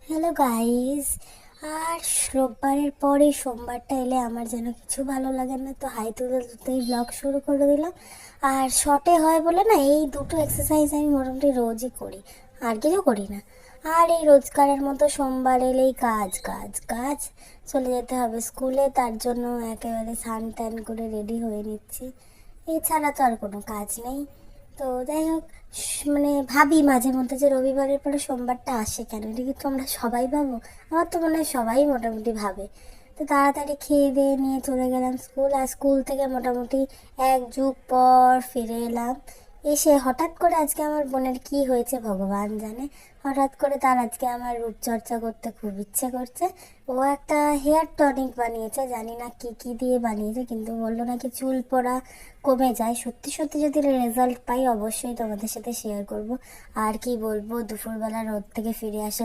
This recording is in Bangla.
Hello guys. আর রোববারের পরে সোমবারটা এলে আমার যেন কিছু ভালো লাগে না, তো হাই তুলতে তুলতেই ব্লগ শুরু করে দিলাম। আর শর্টে হয় বলে না, এই দুটো এক্সারসাইজ আমি মোটামুটি রোজই করি, আর কিছু করি না। আর এই রোজকারের মতো সোমবার এলেই কাজ কাজ কাজ, চলে যেতে হবে স্কুলে, তার জন্য একেবারে স্নান টান করে রেডি হয়ে নিচ্ছি। এছাড়া তো আর কোনো কাজ নেই। তো যাই হোক, মানে ভাবি মাঝে মধ্যে যে রবিবারের পরে সোমবারটা আসে কেন, এটা কি তোমরা সবাই ভাবো? আমার তো মনে হয় সবাই মোটামুটি ভাবে। তো তাড়াতাড়ি খেয়ে দিয়ে নিয়ে চলে গেলাম স্কুল, আর স্কুল থেকে মোটামুটি এক যুগ পর ফিরে এলাম। এসে হঠাৎ করে আজকে আমার বোনের কি হয়েছে ভগবান জানে, হঠাৎ করে তার আজকে আমার রূপচর্চা করতে খুব ইচ্ছে করছে। ও একটা হেয়ার টনিক বানিয়েছে, জানি না কি কি দিয়ে বানিয়েছে, কিন্তু বললো নাকি চুল পড়া কমে যায়। সত্যি সত্যি যদি রেজাল্ট পাই অবশ্যই তোমাদের সাথে শেয়ার করব। আর কি বলবো, দুপুরবেলা রোদ থেকে ফিরে আসে